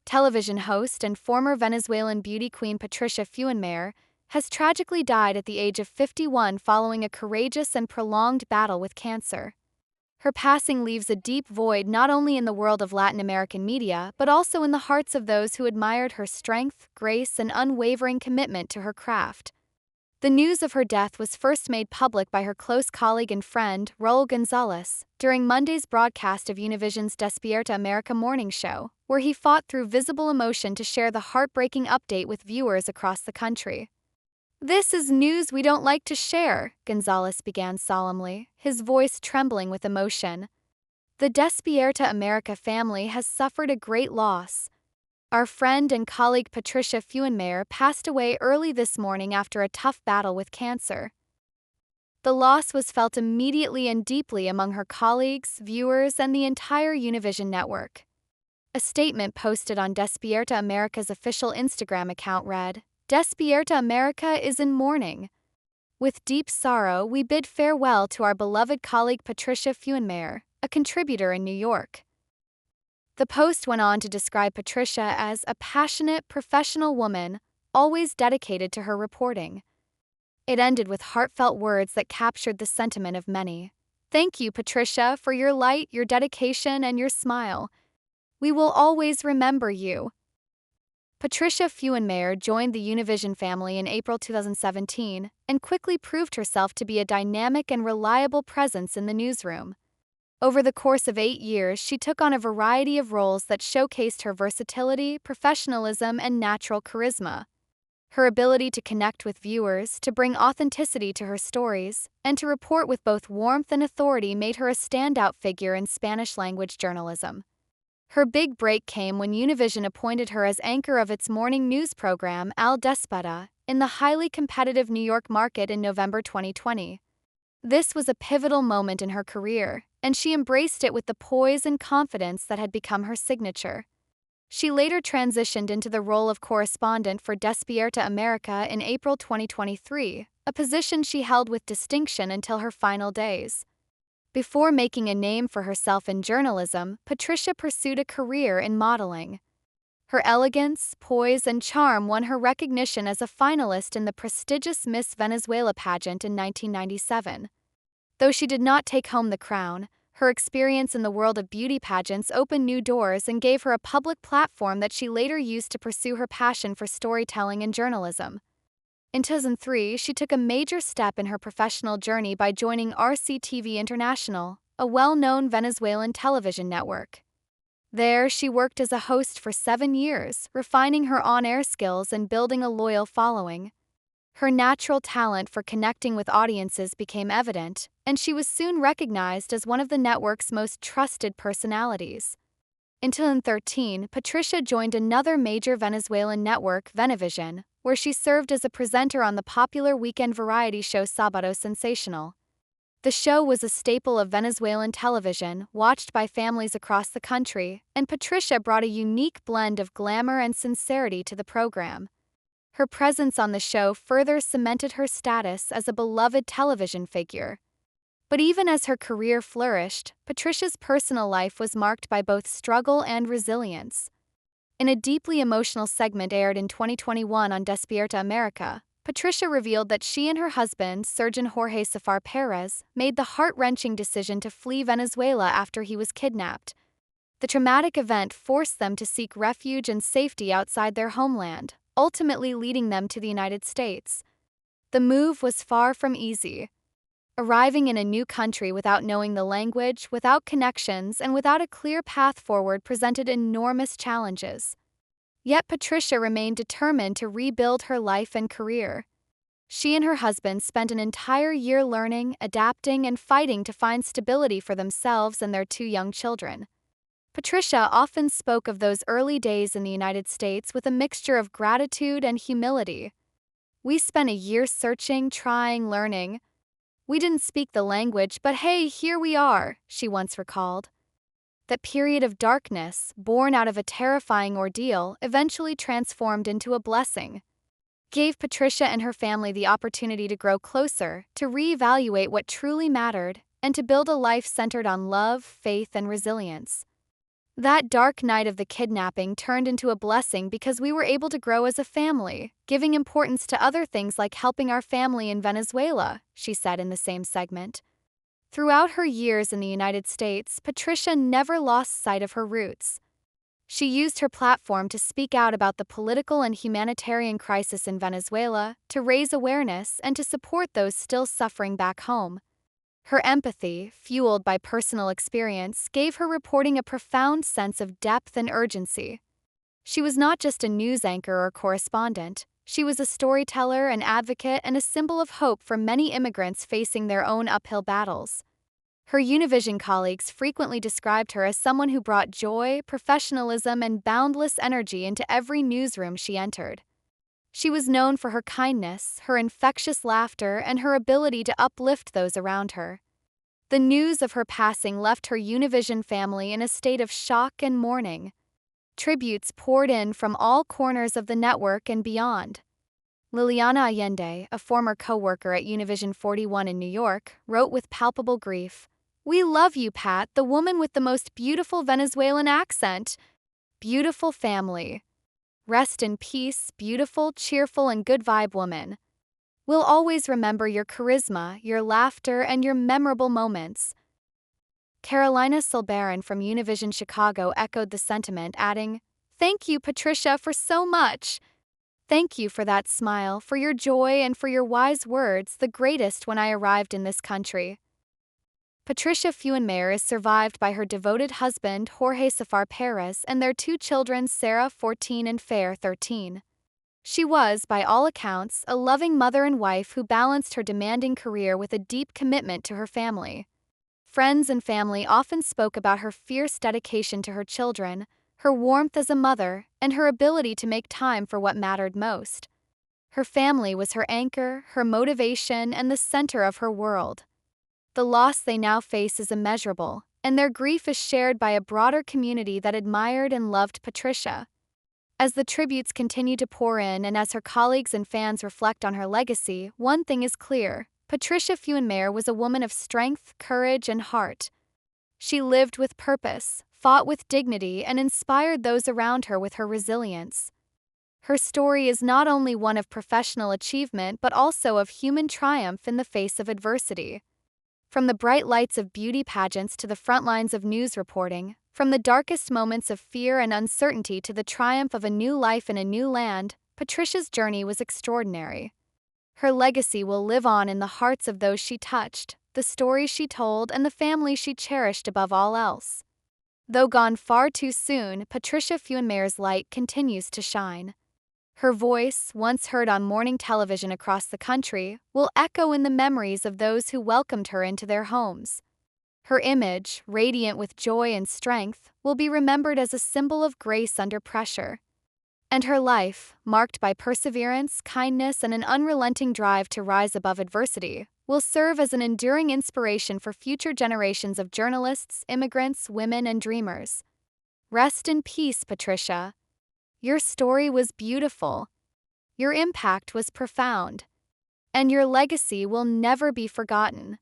television host and former Venezuelan beauty queen Patricia Fuenmayor, has tragically died at the age of 51 following a courageous and prolonged battle with cancer. Her passing leaves a deep void not only in the world of Latin American media but also in the hearts of those who admired her strength, grace, and unwavering commitment to her craft. The news of her death was first made public by her close colleague and friend, Raul Gonzalez, during Monday's broadcast of Univision's Despierta America morning show, where he fought through visible emotion to share the heartbreaking update with viewers across the country. "This is news we don't like to share," Gonzalez began solemnly, his voice trembling with emotion. "The Despierta America family has suffered a great loss. Our friend and colleague Patricia Fuenmayor passed away early this morning after a tough battle with cancer." The loss was felt immediately and deeply among her colleagues, viewers, and the entire Univision network. A statement posted on Despierta America's official Instagram account read, "Despierta America is in mourning. With deep sorrow, we bid farewell to our beloved colleague Patricia Fuenmayor, a contributor in New York." The post went on to describe Patricia as a passionate, professional woman, always dedicated to her reporting. It ended with heartfelt words that captured the sentiment of many. "Thank you, Patricia, for your light, your dedication, and your smile. We will always remember you." Patricia Fuenmayor joined the Univision family in April 2017 and quickly proved herself to be a dynamic and reliable presence in the newsroom. Over the course of 8 years, she took on a variety of roles that showcased her versatility, professionalism, and natural charisma. Her ability to connect with viewers, to bring authenticity to her stories, and to report with both warmth and authority made her a standout figure in Spanish-language journalism. Her big break came when Univision appointed her as anchor of its morning news program, Al Despierta, in the highly competitive New York market in November 2020. This was a pivotal moment in her career, and she embraced it with the poise and confidence that had become her signature. She later transitioned into the role of correspondent for Despierta America in April 2023, a position she held with distinction until her final days. Before making a name for herself in journalism, Patricia pursued a career in modeling. Her elegance, poise, and charm won her recognition as a finalist in the prestigious Miss Venezuela pageant in 1997. Though she did not take home the crown, her experience in the world of beauty pageants opened new doors and gave her a public platform that she later used to pursue her passion for storytelling and journalism. In 2003, she took a major step in her professional journey by joining RCTV International, a well-known Venezuelan television network. There, she worked as a host for 7 years, refining her on-air skills and building a loyal following. Her natural talent for connecting with audiences became evident, and she was soon recognized as one of the network's most trusted personalities. In 2013, Patricia joined another major Venezuelan network, Venevision, where she served as a presenter on the popular weekend variety show Sábado Sensational. The show was a staple of Venezuelan television, watched by families across the country, and Patricia brought a unique blend of glamour and sincerity to the program. Her presence on the show further cemented her status as a beloved television figure. But even as her career flourished, Patricia's personal life was marked by both struggle and resilience. In a deeply emotional segment aired in 2021 on Despierta America, Patricia revealed that she and her husband, surgeon Jorge Safar Perez, made the heart-wrenching decision to flee Venezuela after he was kidnapped. The traumatic event forced them to seek refuge and safety outside their homeland, ultimately leading them to the United States. The move was far from easy. Arriving in a new country without knowing the language, without connections, and without a clear path forward presented enormous challenges. Yet Patricia remained determined to rebuild her life and career. She and her husband spent an entire year learning, adapting, and fighting to find stability for themselves and their 2 young children. Patricia often spoke of those early days in the United States with a mixture of gratitude and humility. "We spent a year searching, trying, learning. We didn't speak the language, but hey, here we are," she once recalled. That period of darkness, born out of a terrifying ordeal, eventually transformed into a blessing. Gave Patricia and her family the opportunity to grow closer, to reevaluate what truly mattered, and to build a life centered on love, faith, and resilience. That dark night of the kidnapping turned into a blessing because we were able to grow as a family, giving importance to other things like helping our family in Venezuela, she said in the same segment. Throughout her years in the United States, Patricia never lost sight of her roots. She used her platform to speak out about the political and humanitarian crisis in Venezuela, to raise awareness, and to support those still suffering back home. Her empathy, fueled by personal experience, gave her reporting a profound sense of depth and urgency. She was not just a news anchor or correspondent. She was a storyteller, an advocate, and a symbol of hope for many immigrants facing their own uphill battles. Her Univision colleagues frequently described her as someone who brought joy, professionalism, and boundless energy into every newsroom she entered. She was known for her kindness, her infectious laughter, and her ability to uplift those around her. The news of her passing left her Univision family in a state of shock and mourning. Tributes poured in from all corners of the network and beyond. Liliana Allende, a former co-worker at Univision 41 in New York, wrote with palpable grief, "We love you, Pat, the woman with the most beautiful Venezuelan accent. Beautiful family. Rest in peace, beautiful, cheerful, and good vibe woman. We'll always remember your charisma, your laughter, and your memorable moments." Carolina Silberin from Univision Chicago echoed the sentiment, adding, "Thank you, Patricia, for so much. Thank you for that smile, for your joy, and for your wise words, the greatest when I arrived in this country." Patricia Fuenmayor is survived by her devoted husband, Jorge Safar Perez, and their two children, Sarah, 14, and Fair, 13. She was, by all accounts, a loving mother and wife who balanced her demanding career with a deep commitment to her family. Friends and family often spoke about her fierce dedication to her children, her warmth as a mother, and her ability to make time for what mattered most. Her family was her anchor, her motivation, and the center of her world. The loss they now face is immeasurable, and their grief is shared by a broader community that admired and loved Patricia. As the tributes continue to pour in and as her colleagues and fans reflect on her legacy, one thing is clear: Patricia Fuenmayor was a woman of strength, courage, and heart. She lived with purpose, fought with dignity, and inspired those around her with her resilience. Her story is not only one of professional achievement but also of human triumph in the face of adversity. From the bright lights of beauty pageants to the front lines of news reporting, from the darkest moments of fear and uncertainty to the triumph of a new life in a new land, Patricia's journey was extraordinary. Her legacy will live on in the hearts of those she touched, the stories she told, and the family she cherished above all else. Though gone far too soon, Patricia Fuenmayor's light continues to shine. Her voice, once heard on morning television across the country, will echo in the memories of those who welcomed her into their homes. Her image, radiant with joy and strength, will be remembered as a symbol of grace under pressure. And her life, marked by perseverance, kindness, and an unrelenting drive to rise above adversity, will serve as an enduring inspiration for future generations of journalists, immigrants, women, and dreamers. Rest in peace, Patricia. Your story was beautiful. Your impact was profound. And your legacy will never be forgotten.